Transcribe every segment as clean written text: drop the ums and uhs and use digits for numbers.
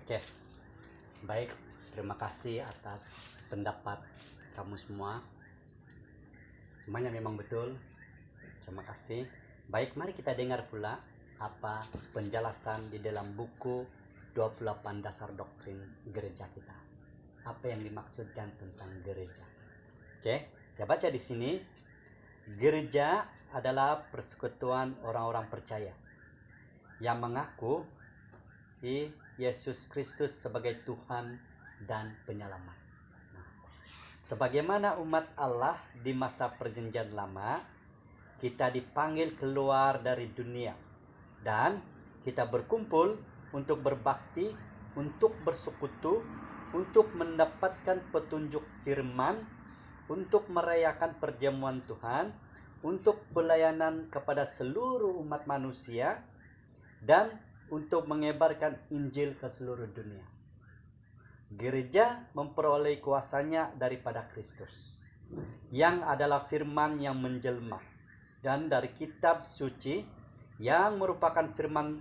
Oke, baik. Terima kasih atas pendapat kamu semua. Semuanya memang betul. Terima kasih. Baik, mari kita dengar pula apa penjelasan di dalam buku 28 Dasar Doktrin Gereja kita. Apa yang dimaksudkan tentang gereja? Oke, saya baca di sini. Gereja adalah persekutuan orang-orang percaya yang mengaku Yesus Kristus sebagai Tuhan dan penyelamat. Sebagaimana umat Allah di masa perjanjian lama, kita dipanggil keluar dari dunia dan kita berkumpul untuk berbakti, untuk bersekutu, untuk mendapatkan petunjuk firman, untuk merayakan perjamuan Tuhan, untuk pelayanan kepada seluruh umat manusia, dan untuk menyebarkan Injil ke seluruh dunia. Gereja memperoleh kuasanya daripada Kristus, yang adalah firman yang menjelma, dan dari kitab suci yang merupakan firman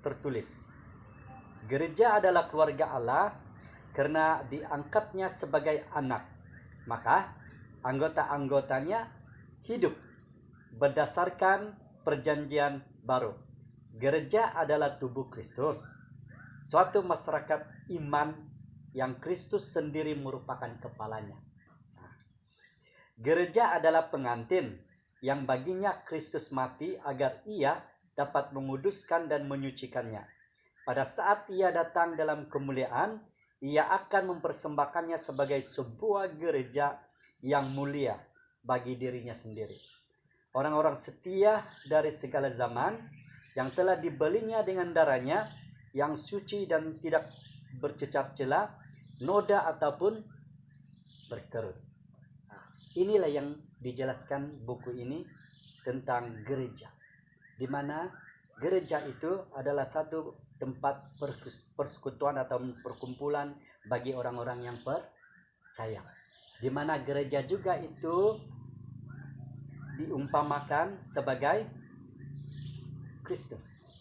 tertulis. Gereja adalah keluarga Allah karena diangkatnya sebagai anak. Maka anggota-anggotanya hidup berdasarkan perjanjian baru. Gereja adalah tubuh Kristus, suatu masyarakat iman yang Kristus sendiri merupakan kepalanya. Gereja adalah pengantin yang baginya Kristus mati agar ia dapat menguduskan dan menyucikannya. Pada saat ia datang dalam kemuliaan, ia akan mempersembahkannya sebagai sebuah gereja yang mulia bagi dirinya sendiri. Orang-orang setia dari segala zaman yang telah dibelinya dengan darahnya, yang suci dan tidak bercacat celah, noda ataupun berkerut. Inilah yang dijelaskan buku ini tentang gereja, di mana gereja itu adalah satu tempat persekutuan atau perkumpulan bagi orang-orang yang percaya, di mana gereja juga itu diumpamakan sebagai Kristus,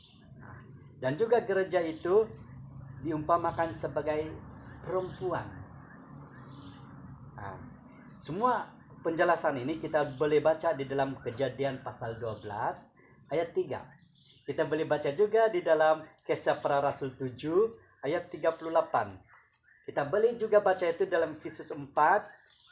dan juga gereja itu diumpamakan sebagai perempuan. Semua penjelasan ini kita boleh baca di dalam Kejadian pasal 12 ayat 3. Kita boleh baca juga di dalam Kisah Para Rasul 7 ayat 38. Kita boleh juga baca itu dalam Efesus 4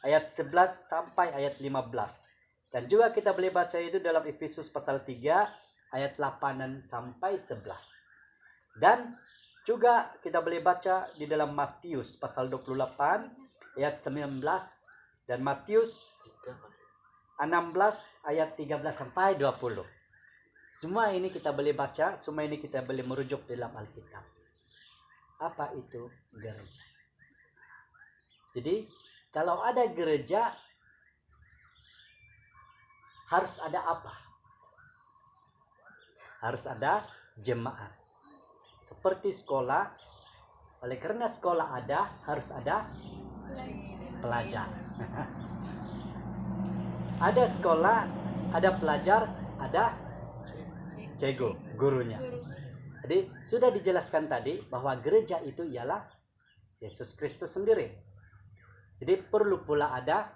ayat 11 sampai ayat 15. Dan juga kita boleh baca itu dalam Efesus pasal 3 ayat 8 sampai 11. Dan juga kita boleh baca di dalam Matius pasal 28 ayat 19 dan Matius 16 ayat 13 sampai 20. Semua ini kita boleh baca, semua ini kita boleh merujuk dalam Alkitab. Apa itu gereja? Jadi, kalau ada gereja, harus ada apa? Harus ada jemaat. Seperti sekolah, oleh karena sekolah ada, harus ada pelajar. Ada sekolah, ada pelajar, ada cego, gurunya. Jadi sudah dijelaskan tadi bahwa gereja itu ialah Yesus Kristus sendiri. Jadi perlu pula ada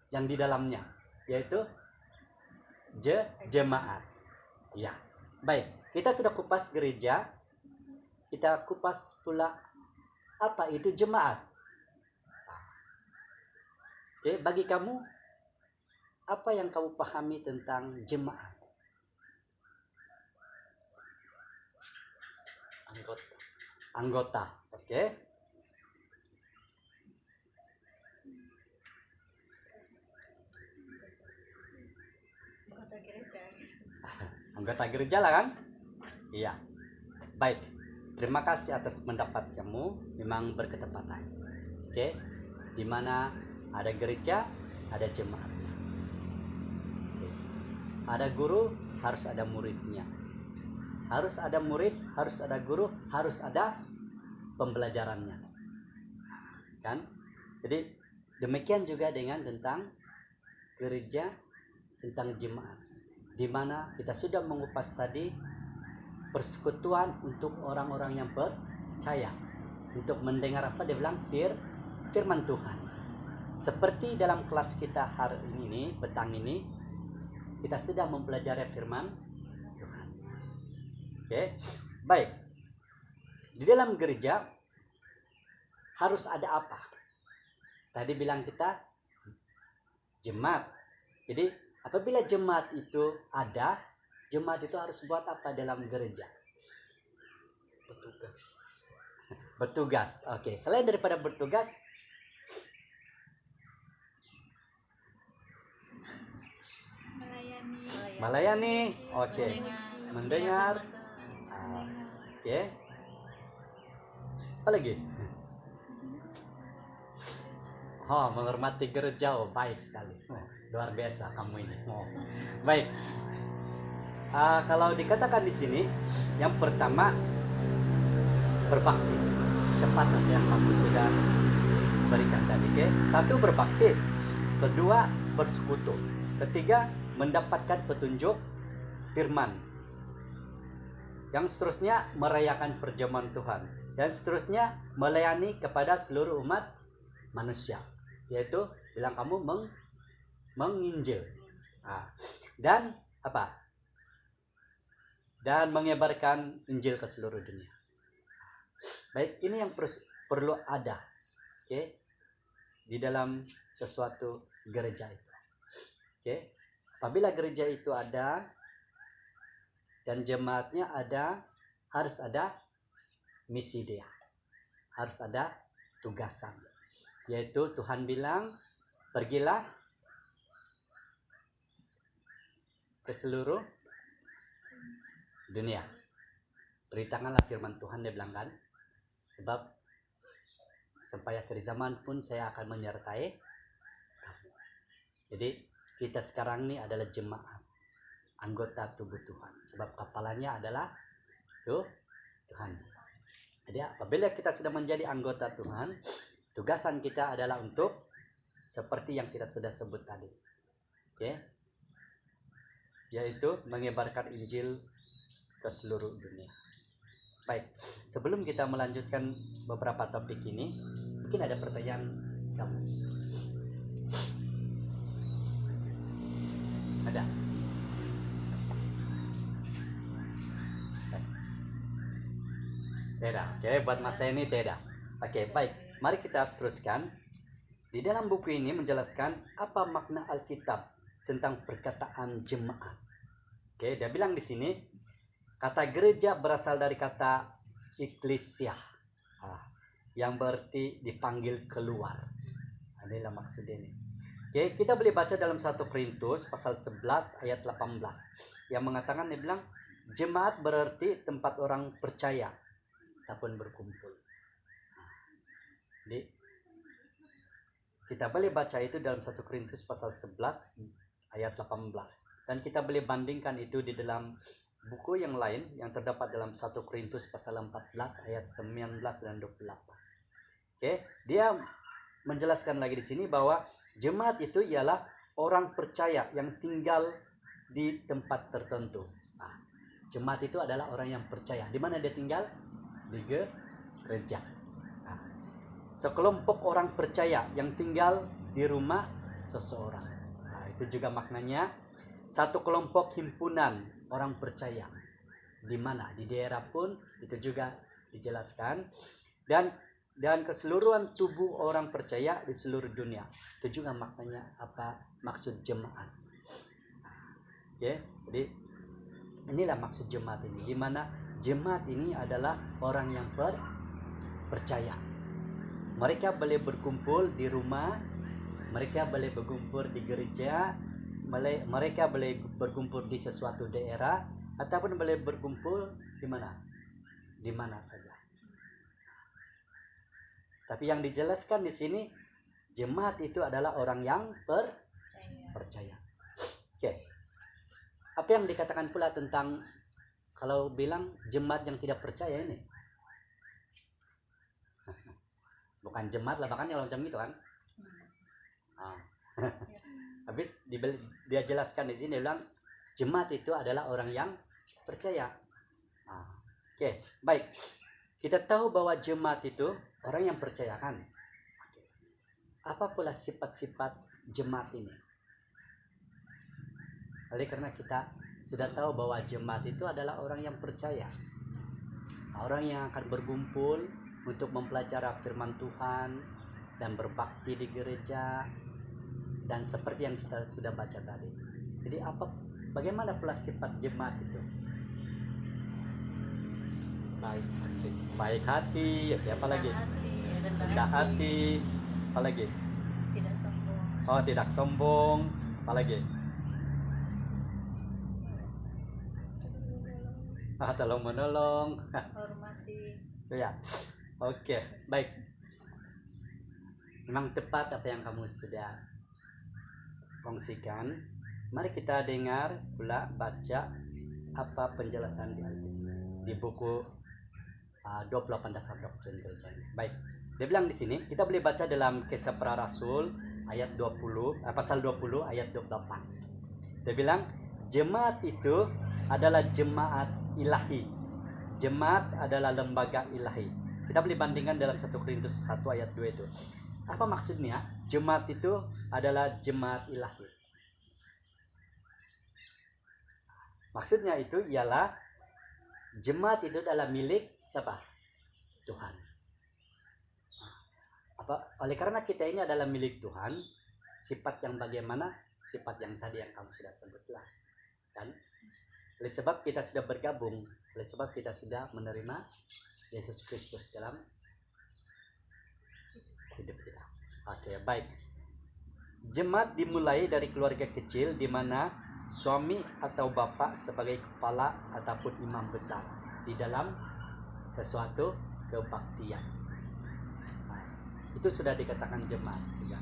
yang di dalamnya, yaitu jemaat. Ya, baik. Kita sudah kupas gereja. Kita kupas pula apa itu jemaat. Oke, bagi kamu, apa yang kamu pahami tentang jemaat? Anggota. Oke. Anggota gereja lah kan? Iya. Baik. Terima kasih atas pendapat kamu, memang berketepatan. Oke. Di mana ada gereja, ada jemaat. Oke. Ada guru, harus ada muridnya. Harus ada murid, harus ada guru, harus ada pembelajarannya. Kan? Jadi demikian juga dengan tentang gereja, tentang jemaat, di mana kita sudah mengupas tadi persekutuan untuk orang-orang yang percaya untuk mendengar apa dia bilang firman Tuhan. Seperti dalam kelas kita hari ini, petang ini, kita sedang mempelajari firman Tuhan. Oke, baik. Di dalam gereja harus ada apa? Tadi bilang kita jemaat. Jadi apabila jemaat itu ada, jemaat itu harus buat apa dalam gereja? Bertugas. Oke, selain daripada bertugas, melayani. Oke. Mendengar. Oke. Apa lagi? Oh, menghormati gereja. Oh, baik sekali. Oh, luar biasa kamu ini. Oh, baik. Kalau dikatakan di sini, yang pertama berbakti. Tepat yang kamu sudah berikan tadi. Okay? Satu, berbakti. Kedua, bersekutu. Ketiga, mendapatkan petunjuk firman. Yang seterusnya, merayakan perjamuan Tuhan. Dan seterusnya, melayani kepada seluruh umat manusia. Yaitu, bilang kamu menginjil. Dan apa? Dan menyebarkan Injil ke seluruh dunia. Baik, ini yang perlu ada, di dalam sesuatu gereja itu. Apabila gereja itu ada dan jemaatnya ada, harus ada misi dia, harus ada tugasan, yaitu Tuhan bilang pergilah ke seluruh dunia, beritakanlah firman Tuhan, dia bilang kan, sebab sampai akhir zaman pun saya akan menyertai kamu. Jadi kita sekarang ini adalah jemaat, anggota tubuh Tuhan, sebab kepalanya adalah Tuhan. Jadi apabila kita sudah menjadi anggota Tuhan, tugasan kita adalah untuk seperti yang kita sudah sebut tadi, yaitu menyebarkan Injil ke seluruh dunia. Baik, sebelum kita melanjutkan beberapa topik ini, mungkin ada pertanyaan kamu. Ada? Tidak. Oke, buat masa ini tidak. Oke, baik. Mari kita teruskan. Di dalam buku ini menjelaskan apa makna Alkitab tentang perkataan jemaat. Oke, dia bilang di sini, kata gereja berasal dari kata eklesia, yang berarti dipanggil keluar. Inilah maksudnya ini. Oke, kita boleh baca dalam 1 Korintus pasal 11 ayat 18 yang mengatakan, dia bilang jemaat berarti tempat orang percaya ataupun berkumpul. Jadi kita boleh baca itu dalam 1 Korintus pasal 11 ayat 18, dan kita boleh bandingkan itu di dalam buku yang lain yang terdapat dalam 1 Korintus pasal 14 ayat 19 dan 28. Oke, dia menjelaskan lagi di sini bahwa jemaat itu ialah orang percaya yang tinggal di tempat tertentu. Jemaat itu adalah orang yang percaya. Di mana dia tinggal? Di gereja. Sekelompok orang percaya yang tinggal di rumah seseorang. Itu juga maknanya satu kelompok himpunan orang percaya. Di mana? Di daerah pun itu juga dijelaskan. Dan keseluruhan tubuh orang percaya di seluruh dunia. Itu juga maknanya apa maksud jemaat. Jadi inilah maksud jemaat ini. Di mana jemaat ini adalah orang yang percaya. Mereka boleh berkumpul di rumah, mereka boleh berkumpul di gereja, mereka boleh berkumpul di sesuatu daerah, ataupun boleh berkumpul di mana? Di mana saja. Tapi yang dijelaskan di sini, jemaat itu adalah orang yang percaya. Oke. Apa yang dikatakan pula tentang kalau bilang jemaat yang tidak percaya ini? Bukan jemaat lah, bahkan kalau macam itu kan. Habis dia jelaskan di sini, dia bilang jemaat itu adalah orang yang percaya. Oke, baik. Kita tahu bahwa jemaat itu orang yang percaya kan. Apa pula sifat-sifat jemaat ini? Oleh karena kita sudah tahu bahwa jemaat itu adalah orang yang percaya. Orang yang akan berkumpul untuk mempelajari firman Tuhan dan berbakti di gereja, dan seperti yang kita sudah baca tadi. Jadi bagaimana pula sifat jemaat itu? Baik hati, apa lagi? Rendah hati, apa lagi? Tidak sombong. Oh, tidak sombong, apa lagi? Tolong menolong. Hormati. Ya, oke, baik. Memang tepat apa yang kamu sudah kongsikan. Mari kita dengar pula baca apa penjelasan di buku 28 dasar doktrin gereja. Baik. Dia bilang di sini, kita boleh baca dalam Kisah Para Rasul ayat 20, pasal 20 ayat 28. Dia bilang, jemaat itu adalah jemaat ilahi. Jemaat adalah lembaga ilahi. Kita boleh bandingkan dalam 1 Korintus 1 ayat 2 itu. Apa maksudnya? Jemaat itu adalah jemaat ilahi. Maksudnya itu ialah jemaat itu adalah milik siapa? Tuhan. Oleh karena kita ini adalah milik Tuhan, sifat yang bagaimana? Sifat yang tadi yang kamu sudah sebutlah. Kan? Oleh sebab kita sudah bergabung, oleh sebab kita sudah menerima Yesus Kristus dalam hidup kita. Oke, baik. Jemaat dimulai dari keluarga kecil di mana suami atau bapak sebagai kepala ataupun imam besar di dalam sesuatu kebaktian. Nah, itu sudah dikatakan jemaat juga.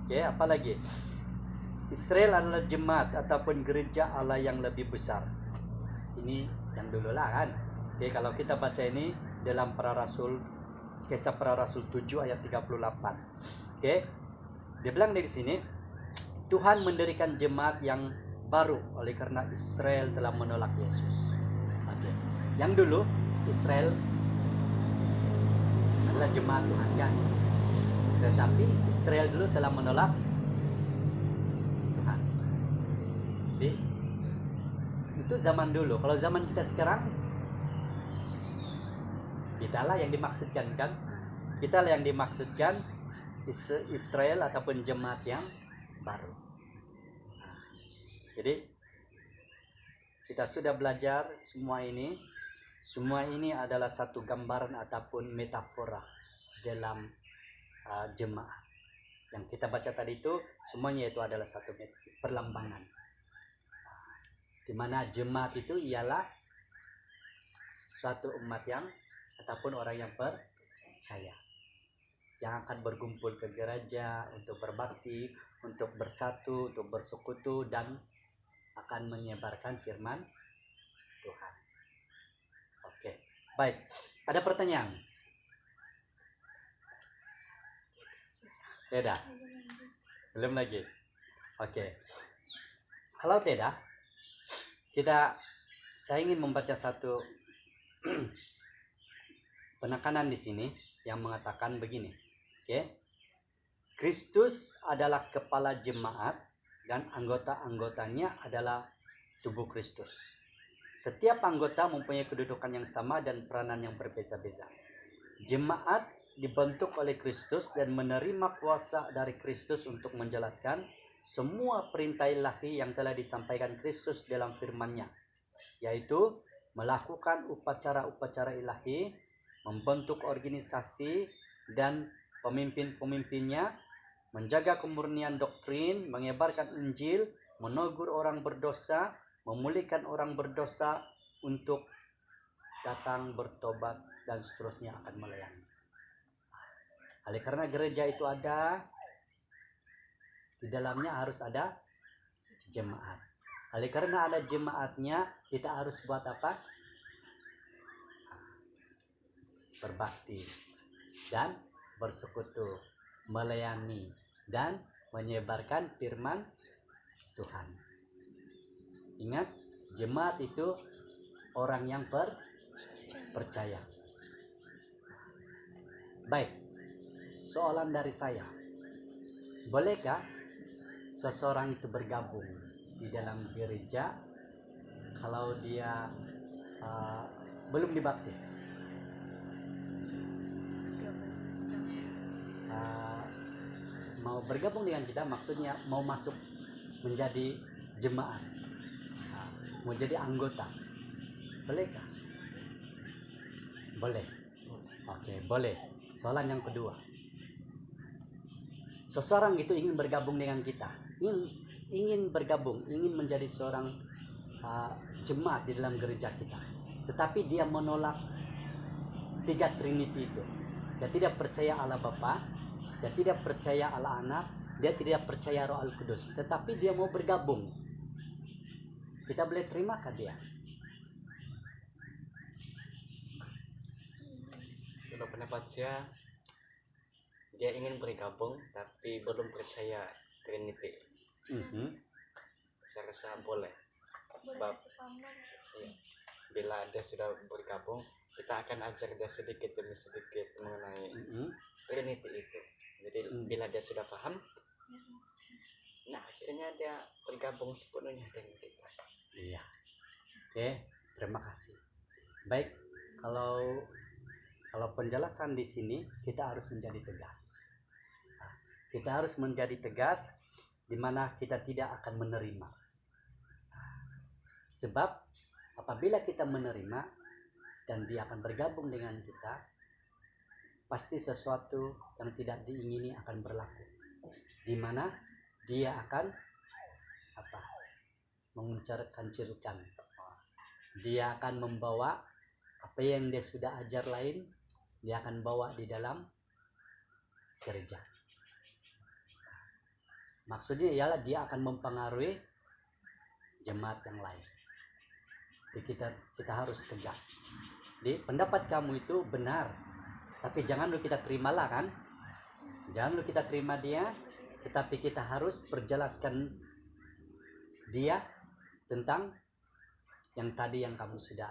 Oke, apalagi? Israel adalah jemaat ataupun gereja Allah yang lebih besar. Ini yang dulu lah kan. Oke, kalau kita baca ini dalam Kisah Para Rasul 7 ayat 38. Oke. Dia bilang di sini, Tuhan mendirikan jemaat yang baru oleh karena Israel telah menolak Yesus. Oke. Yang dulu Israel adalah jemaat Tuhan kan. Tetapi Israel dulu telah menolak Tuhan. Jadi itu zaman dulu. Kalau zaman kita sekarang, kitalah yang dimaksudkan kan? Kitalah yang dimaksudkan Israel ataupun jemaat yang baru. Nah, jadi kita sudah belajar semua ini. Semua ini adalah satu gambaran ataupun metafora dalam jemaat. Yang kita baca tadi itu semuanya itu adalah satu perlambangan. Di mana jemaat itu ialah suatu umat yang ataupun orang yang percaya, yang akan berkumpul ke gereja untuk berbakti, untuk bersatu, untuk bersekutu, dan akan menyebarkan firman Tuhan. Oke, baik. Ada pertanyaan? Tidak? Belum lagi? Oke. Kalau tidak, saya ingin membaca satu penekanan di sini yang mengatakan begini. Oke. Kristus adalah kepala jemaat dan anggota-anggotanya adalah tubuh Kristus. Setiap anggota mempunyai kedudukan yang sama dan peranan yang berbeza-beza. Jemaat dibentuk oleh Kristus dan menerima kuasa dari Kristus untuk menjelaskan semua perintah ilahi yang telah disampaikan Kristus dalam firman-Nya, yaitu melakukan upacara-upacara ilahi, membentuk organisasi dan pemimpin-pemimpinnya, menjaga kemurnian doktrin, menyebarkan Injil, menegur orang berdosa, memulihkan orang berdosa untuk datang bertobat, dan seterusnya akan melayani. Oleh karena gereja itu ada, di dalamnya harus ada jemaat. Oleh karena ada jemaatnya, kita harus buat apa? Berbakti dan bersekutu, melayani dan menyebarkan firman Tuhan. Ingat, jemaat itu orang yang percaya. Baik, soalan dari saya. Bolehkah seseorang itu bergabung di dalam gereja kalau dia belum dibaptis? Mau bergabung dengan kita maksudnya mau masuk menjadi jemaat, mau jadi anggota, bolehkah? Boleh. Oke, boleh. Soalan yang kedua, seseorang itu ingin bergabung dengan kita, ingin bergabung, ingin menjadi seorang jemaat di dalam gereja kita, tetapi dia menolak tiga Trinity itu. Dia tidak percaya Allah Bapa, dia tidak percaya Allah Anak, dia tidak percaya Roh Al Kudus, tetapi dia mau bergabung. Kita boleh terimakah dia? Kalau pendapat saya, dia ingin bergabung tapi belum percaya Trinity. Saya rasa boleh. Sebab bila dia sudah bergabung, kita akan ajar dia sedikit demi sedikit mengenai Trinity itu. Jadi bila dia sudah paham, nah akhirnya dia bergabung sepenuhnya dengan kita. Iya. Oke, terima kasih. Baik, kalau penjelasan di sini kita harus menjadi tegas. Kita harus menjadi tegas di mana kita tidak akan menerima. Sebab apabila kita menerima dan dia akan bergabung dengan kita, pasti sesuatu yang tidak diingini akan berlaku, di mana dia akan menguncar-kancirkan. Dia akan membawa apa yang dia sudah ajar lain, dia akan bawa di dalam gereja. Maksudnya ialah dia akan mempengaruhi jemaat yang lain. Jadi kita harus tegas. Jadi pendapat kamu itu benar, tapi jangan lu kita terimalah kan, jangan lu kita terima dia, tetapi kita harus perjelaskan dia tentang yang tadi yang kamu sudah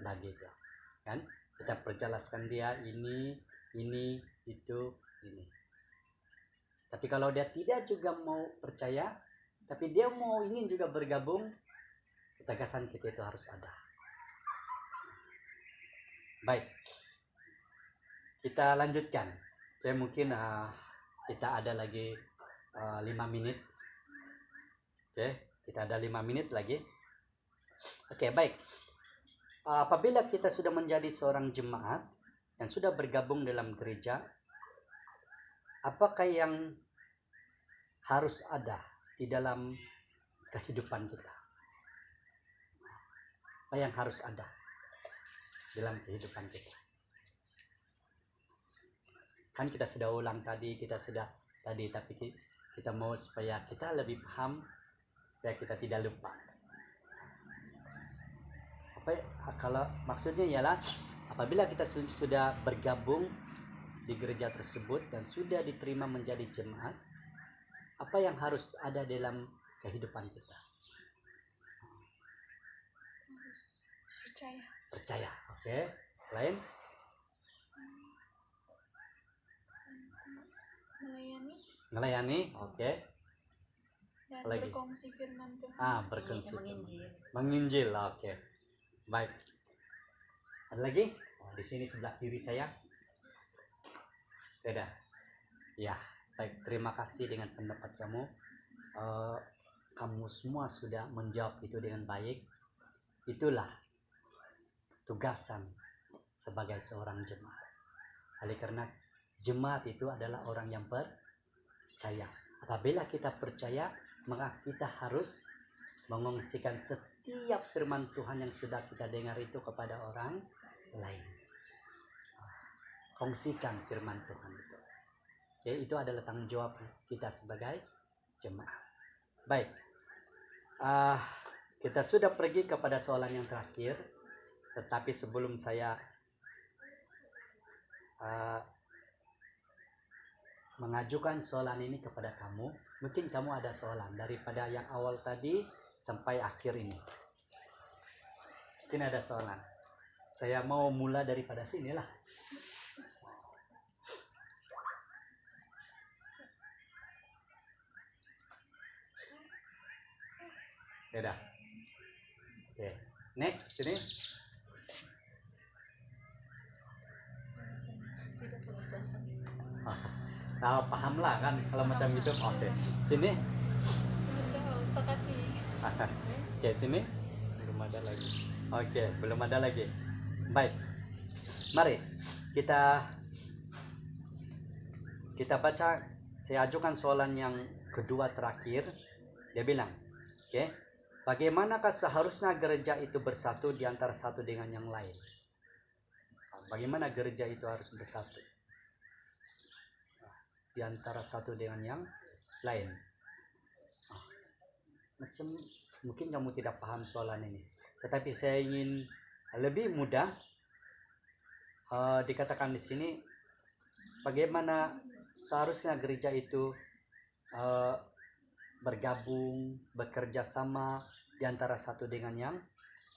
bagi itu kan, kita perjelaskan dia ini itu ini. Tapi kalau dia tidak juga mau percaya, tapi dia mau ingin juga bergabung, ketegasan kita itu harus ada. Baik, kita lanjutkan. Saya mungkin kita ada lagi 5 menit. Oke, kita ada 5 menit lagi. Oke, baik. Apabila kita sudah menjadi seorang jemaat dan sudah bergabung dalam gereja, apakah yang harus ada di dalam kehidupan kita? Apa yang harus ada dalam kehidupan kita? Kan kita sudah ulang tadi, tapi kita mau supaya kita lebih paham, supaya kita tidak lupa. Kalau maksudnya ialah apabila kita sudah bergabung di gereja tersebut dan sudah diterima menjadi jemaat, apa yang harus ada dalam kehidupan kita? Percaya. Oke. Lain? Melayani. Oke. Dan Lagi. berkongsi firman Tuhan. Berkongsi. Menginjil. Menginjil. Oke. Baik. Ada lagi? Di sini sebelah kiri saya. Tidak. Ya, baik. Terima kasih dengan pendapat kamu. Kamu semua sudah menjawab itu dengan baik. Itulah tugasan sebagai seorang jemaat. Oleh karena jemaat itu adalah orang yang percaya. Apabila kita percaya, maka kita harus mengungsikan setiap firman Tuhan yang sudah kita dengar itu kepada orang lain. Kongsikan firman Tuhan itu. Oke, itu adalah tanggung jawab kita sebagai jemaat. Baik, kita sudah pergi kepada soalan yang terakhir. Tetapi sebelum saya mengajukan soalan ini kepada kamu, mungkin kamu ada soalan daripada yang awal tadi sampai akhir ini. Mungkin ada soalan. Saya mau mulai daripada sini lah. Ya udah. Oke. Next sini. Tidak selesai. Tahu paham lah kan kalau macam itu. Oke. Sini. Udah setakat nih. Oke, sini. Belum ada lagi. Oke, belum ada lagi. Baik. Mari kita baca. Saya ajukan soalan yang kedua terakhir. Dia bilang, oke, bagaimanakah seharusnya gereja itu bersatu di antara satu dengan yang lain? Bagaimana gereja itu harus bersatu di antara satu dengan yang lain? Macam mungkin kamu tidak paham soalan ini, tetapi saya ingin lebih mudah dikatakan di sini bagaimana seharusnya gereja itu bergabung, bekerja sama di antara satu dengan yang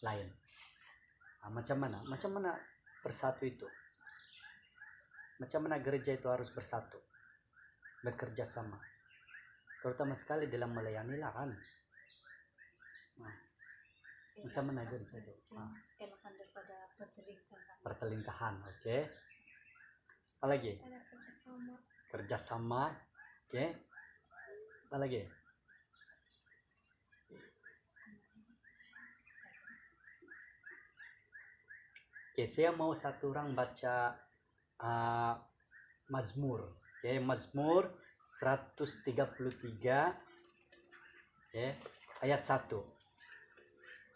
lain. Macam mana bersatu itu? Macam mana gereja itu harus bersatu, bekerja sama, terutama sekali dalam melayani lah kan. Macam mana gereja itu? Elakkan daripada Pertelingkahan, oke. Apa lagi? Ada kerjasama. Kerjasama, oke. Apa lagi? Oke, saya mau satu orang baca Mazmur. Oke, Mazmur 133, oke, ayat 1.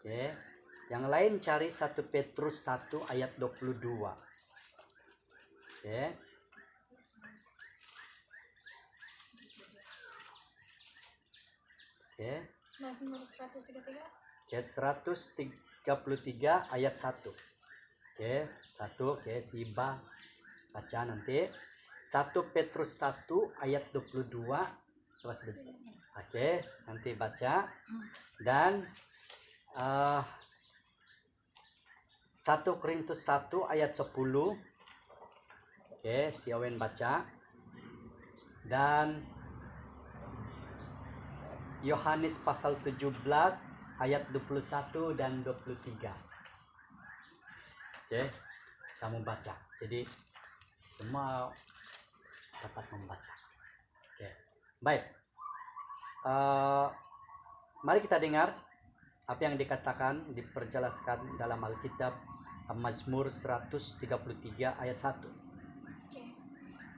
Oke. Yang lain cari 1 Petrus 1 ayat 22. Oke. Oke. Mazmur 133. Oke, 133 ayat 1. Oke, 1. Oke, Siba baca nanti. 1 Petrus 1 ayat 22. Coba sedikit. Oke, nanti baca. Dan 1 Korintus 1 ayat 10. Oke, Siawen baca. Dan Yohanes pasal 17 ayat 21 dan 23. Oke, kamu baca. Jadi semua dapat membaca. Oke, baik. Mari kita dengar apa yang dikatakan, diperjelaskan dalam Alkitab Mazmur 133 ayat 1. Oke.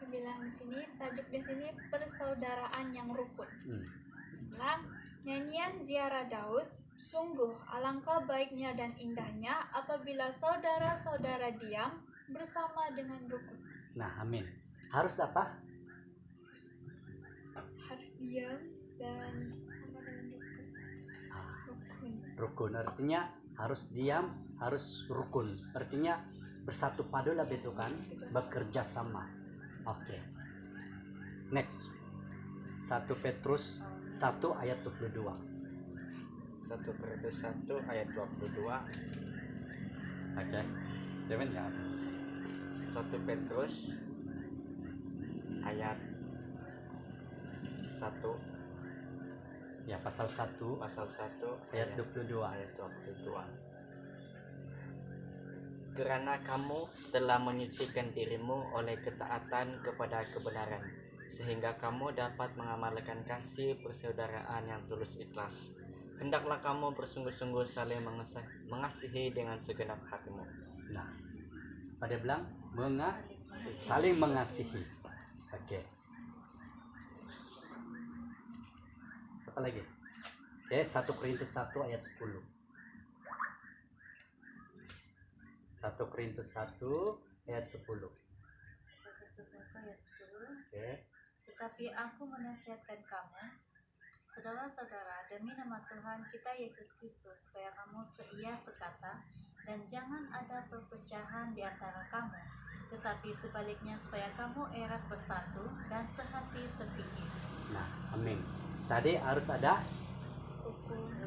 Dibilang di sini, tajuk di sini persaudaraan yang rukun. Bilang, nyanyian ziarah Daud, sungguh alangkah baiknya dan indahnya apabila saudara-saudara diam bersama dengan rukun. Nah, amin. Harus apa? Harus diam dan bersama dengan rukun. Rukun. Rukun artinya harus diam, harus rukun. Artinya bersatu padu lah betul kan? Bekerja sama. Oke. Next. 1 Petrus 1 ayat 22. 1 Petrus 1 ayat 22. Oke. Seven ya. 1 Petrus ayat 1 Ya, pasal 1 pasal 1 ayat 22. ayat 22. Kerana kamu telah menyucikan dirimu oleh ketaatan kepada kebenaran, sehingga kamu dapat mengamalkan kasih persaudaraan yang tulus ikhlas. Hendaklah kamu bersungguh-sungguh saling mengasihi dengan segenap hatimu. Nah, pada bilang saling mengasihi. Oke. Apa lagi? Oke, 1 Korintus 1 ayat 10. 1 Korintus 1 ayat 10. Oke. Tetapi aku menasihatkan kamu, saudara-saudara, demi nama Tuhan kita Yesus Kristus, supaya kamu seia sekata dan jangan ada perpecahan di antara kamu, tetapi sebaliknya supaya kamu erat bersatu dan sehati sepikir. Nah, amin. Tadi harus ada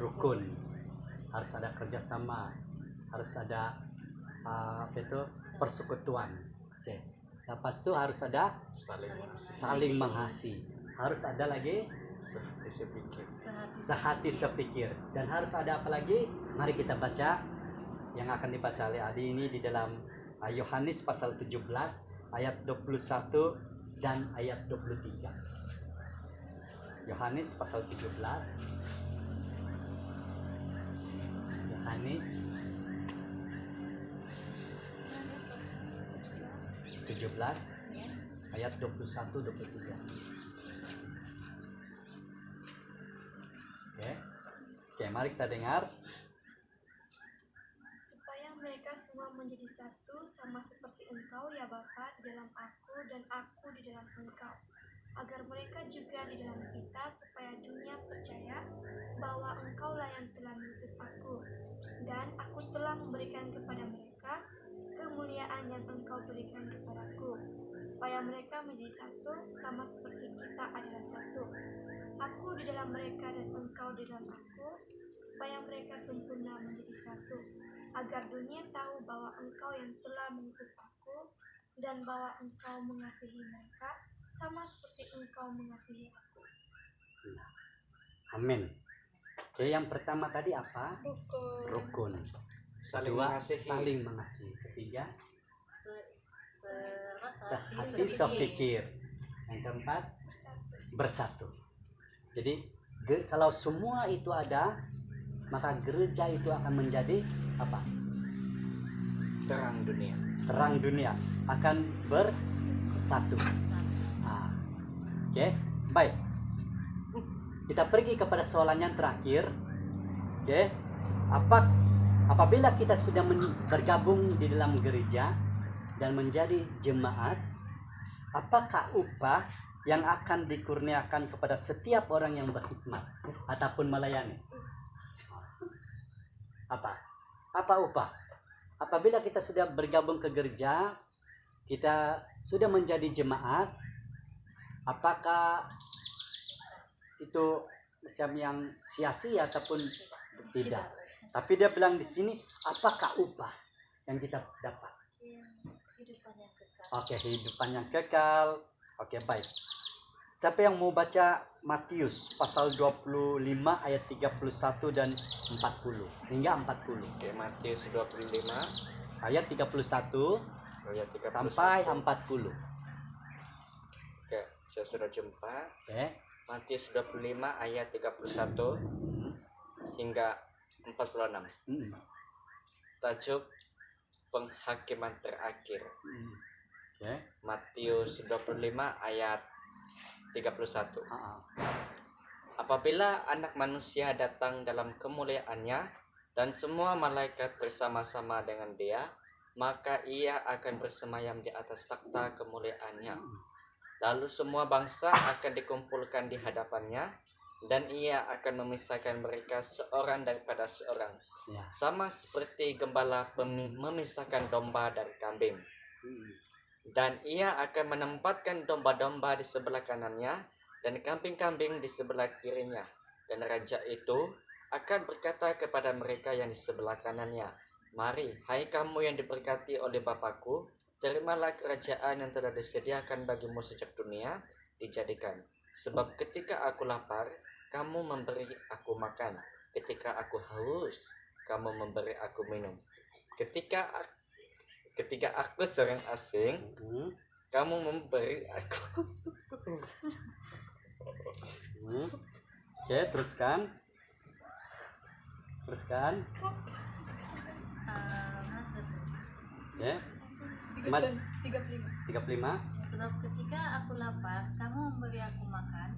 rukun, harus ada kerjasama, harus ada apa itu, persekutuan. Oke. Lepas itu harus ada saling mengasihi. Harus ada lagi sepikir. Sehati sepikir. Dan harus ada apa lagi? Mari kita baca yang akan dibaca oleh Adi ini di dalam Yohanes pasal 17 ayat 21 dan ayat 23. Yohanes pasal 17. Yohanes 17 ayat 21 23. Oke, mari kita dengar. Supaya mereka semua menjadi satu, sama seperti Engkau ya Bapa di dalam aku dan aku di dalam Engkau, agar mereka juga di dalam kita, supaya dunia percaya bahwa Engkaulah yang telah mengutus aku, dan aku telah memberikan kepada mereka kemuliaan yang Engkau berikan kepadaku, supaya mereka menjadi satu, sama seperti kita adalah satu. Aku di dalam mereka dan Engkau di dalam aku, supaya mereka sempurna menjadi satu, agar dunia tahu bahwa Engkau yang telah mengutus aku, dan bahwa Engkau mengasihi mereka, sama seperti Engkau mengasihi aku. Amin. Oke, yang pertama tadi apa? Rukun. Saling Kedua, mengasihi. saling mengasihi. Ketiga, sehati sepikir. sepikir. Yang keempat, Bersatu. bersatu. Jadi kalau semua itu ada, maka gereja itu akan menjadi apa? Terang dunia. Terang dunia, akan bersatu. Oke, baik. Kita pergi kepada soalan yang terakhir. Oke, apabila kita sudah bergabung di dalam gereja dan menjadi jemaat, apakah upah yang akan dikurniakan kepada setiap orang yang berkhidmat ataupun melayani? Apa upah? Apabila kita sudah bergabung ke gereja, kita sudah menjadi jemaat, apakah itu macam yang sia-sia ataupun tidak? Tapi dia bilang di sini, apakah upah yang kita dapat? Kehidupan yang kekal. Oke, kehidupan yang kekal. Oke, baik. Siapa yang mau baca Matius pasal 25 ayat 31 dan 40 hingga 40? Oke, Matius 25 Ayat 31 ayat 31 sampai 40. Oke, saya sudah jumpa. Oke. Matius 25 ayat 31 hingga 46. Tajuk penghakiman terakhir. Oke. Matius 25 ayat 31. Ah, Apabila anak manusia datang dalam kemuliaannya dan semua malaikat bersama-sama dengan dia, maka ia akan bersemayam di atas takhta kemuliaannya. Lalu semua bangsa akan dikumpulkan di hadapannya, dan ia akan memisahkan mereka seorang daripada seorang, ya. sama seperti gembala memisahkan domba dari kambing. Dan ia akan menempatkan domba-domba di sebelah kanannya dan kambing-kambing di sebelah kirinya. Dan raja itu akan berkata kepada mereka yang di sebelah kanannya, "Mari, hai kamu yang diberkati oleh Bapakku, terimalah kerajaan yang telah disediakan bagimu sejak dunia dijadikan. Sebab ketika aku lapar, kamu memberi aku makan. Ketika aku haus, kamu memberi aku minum. Ketika aku seorang asing, kamu memberi aku." Oke, teruskan. Oke. Mas 35. Sebab ketika aku lapar, kamu memberi aku makan.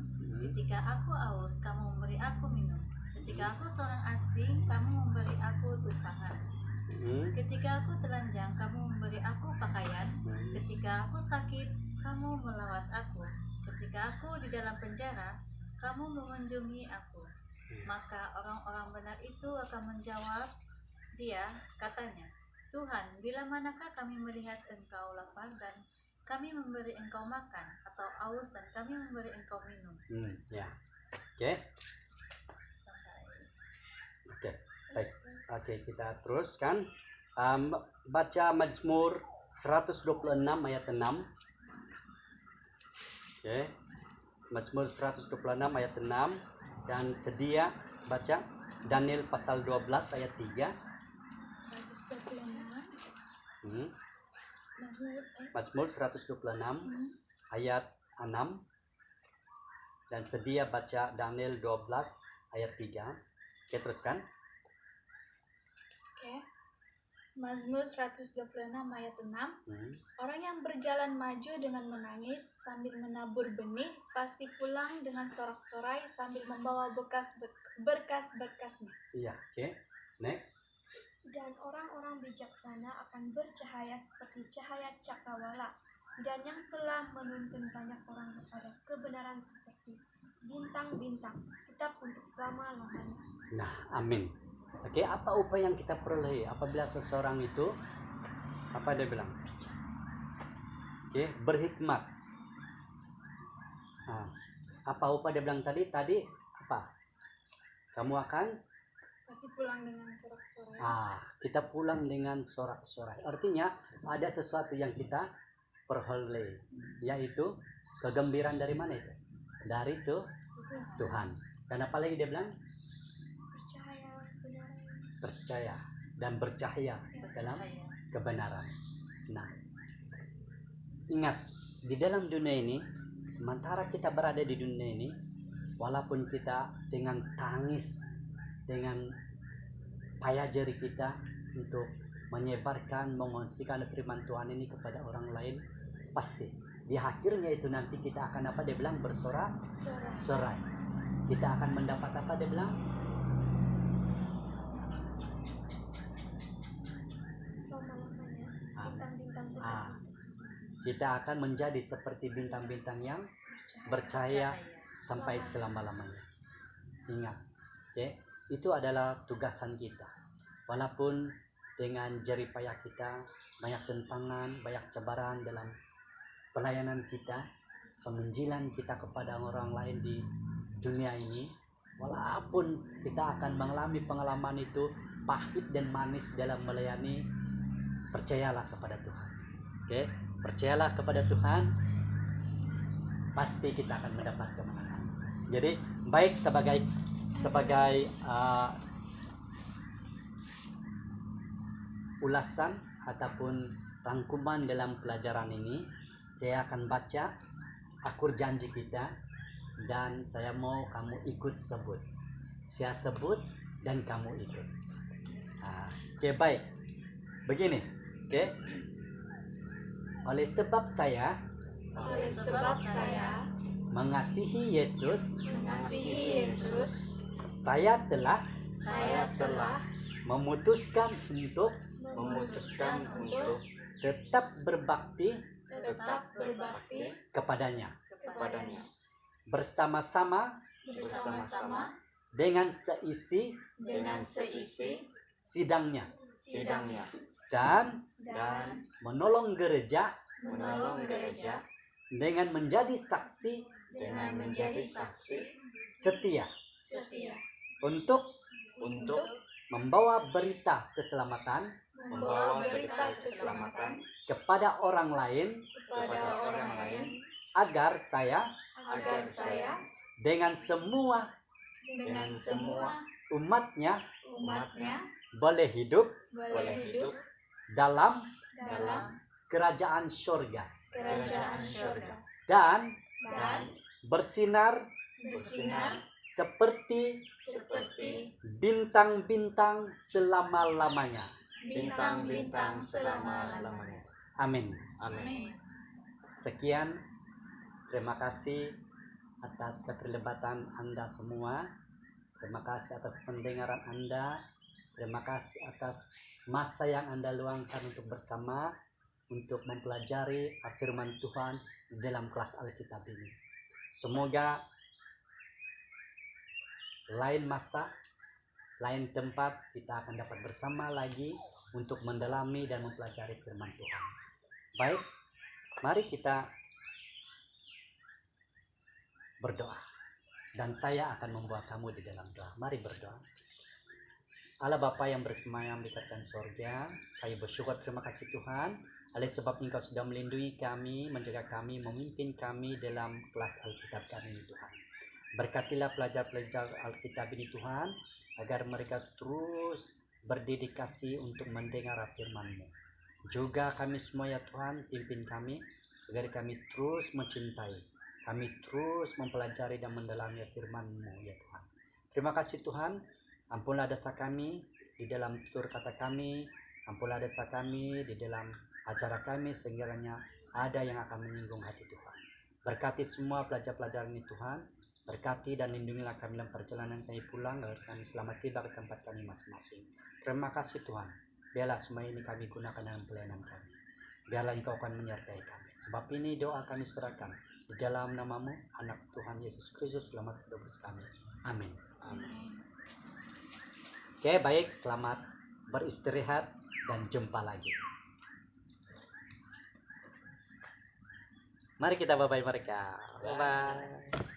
Ketika aku haus, kamu memberi aku minum. Ketika aku seorang asing, kamu memberi aku tumpahan. Ketika aku telanjang, kamu memberi aku pakaian. Ketika aku sakit, kamu melawat aku. Ketika aku di dalam penjara, kamu mengunjungi aku. Maka orang-orang benar itu akan menjawab dia, katanya, "Tuhan, bila manakah kami melihat engkau lapar dan kami memberi engkau makan, atau haus dan kami memberi engkau minum?" Ya. Oke. Sampai Baik. Oke, kita teruskan. Baca Mazmur 126 ayat 6. Oke. Mazmur 126 ayat 6, dan sedia baca Daniel pasal 12 ayat 3. 126. Mazmur 126 ayat 6, dan sedia baca Daniel 12 ayat 3. Oke, teruskan. Oke. Mazmur 126 ayat 6. Orang yang berjalan maju dengan menangis sambil menabur benih pasti pulang dengan sorak-sorai sambil membawa berkas-berkasnya. Iya, oke. Next. Dan orang-orang bijaksana akan bercahaya seperti cahaya cakrawala, dan yang telah menuntun banyak orang kepada kebenaran seperti bintang-bintang, tetap untuk selama-lamanya. Nah, amin. Oke, apa upaya yang kita peroleh apabila seseorang itu, apa dia bilang? Oke, berhikmat. Nah, apa upaya dia bilang tadi? Tadi apa? Kamu akan Pasti pulang dengan sorak-sorai. kita pulang dengan sorak-sorai. Artinya ada sesuatu yang kita peroleh, yaitu kegembiraan dari mana itu? Dari Tuhan. Dan apa lagi dia bilang? Percaya dan bercahaya dalam kebenaran. Nah, ingat, di dalam dunia ini, sementara kita berada di dunia ini, walaupun kita dengan tangis, dengan payah jari kita untuk menyebarkan, mengungsikan firman Tuhan ini kepada orang lain, pasti di akhirnya itu nanti kita akan apa dia bilang? Bersorak-sorai. Kita akan mendapat apa dia bilang? Kita akan menjadi seperti bintang-bintang yang bercahaya sampai selama-lamanya. Ingat, oke? Itu adalah tugasan kita. Walaupun dengan jerih payah kita, banyak tentangan, banyak cabaran dalam pelayanan kita, penginjilan kita kepada orang lain di dunia ini, walaupun kita akan mengalami pengalaman itu pahit dan manis dalam melayani, percayalah kepada Tuhan. Oke, percayalah kepada Tuhan, pasti kita akan mendapat kemenangan. Jadi baik sebagai ulasan ataupun rangkuman dalam pelajaran ini, saya akan baca akur janji kita dan saya mau kamu ikut sebut. Saya sebut dan kamu ikut. Oke, baik. Begini, oke. Oleh sebab saya mengasihi Yesus, saya telah memutuskan untuk tetap berbakti kepadanya bersama-sama dengan seisi sidangnya dan menolong gereja dengan menjadi saksi setia untuk membawa berita keselamatan kepada orang lain, agar saya dengan semua umatnya boleh hidup dalam kerajaan surga dan bersinar seperti bintang-bintang selama-lamanya. Amin. Sekian, terima kasih atas keterlibatan Anda semua. Terima kasih atas pendengaran Anda. Terima kasih atas masa yang Anda luangkan untuk bersama untuk mempelajari firman Tuhan dalam kelas Alkitab ini. Semoga lain masa, lain tempat kita akan dapat bersama lagi untuk mendalami dan mempelajari firman Tuhan. Baik, mari kita berdoa. Dan saya akan membawa kamu di dalam doa. Mari berdoa. Allah Bapa yang bersemayam di kerajaan sorga, kami bersyukur terima kasih Tuhan, oleh sebab Engkau sudah melindungi kami, menjaga kami, memimpin kami dalam kelas Alkitab kami ini Tuhan. Berkatilah pelajar-pelajar Alkitab ini Tuhan, agar mereka terus berdedikasi untuk mendengar firman-Mu. Juga kami semua ya Tuhan, pimpin kami, agar kami terus mencintai, kami terus mempelajari dan mendalami firman-Mu ya Tuhan. Terima kasih Tuhan. Ampunlah dosa kami di dalam tutur kata kami, ampunlah dosa kami di dalam acara kami, sekiranya ada yang akan menyinggung hati Tuhan. Berkati semua pelajar-pelajar ini Tuhan, berkati dan lindungilah kami dalam perjalanan kami pulang, agar kami selamat tiba ke tempat kami masing-masing. Terima kasih Tuhan, biarlah semua ini kami gunakan dalam pelayanan kami. Biarlah Engkau akan menyertai kami. Sebab ini doa kami serahkan di dalam nama-Mu, Anak Tuhan Yesus Kristus, selamat berdobes kami. Amin. Amin. Oke, baik, selamat beristirahat dan jumpa lagi. Mari kita bye-bye mereka. Bye-bye.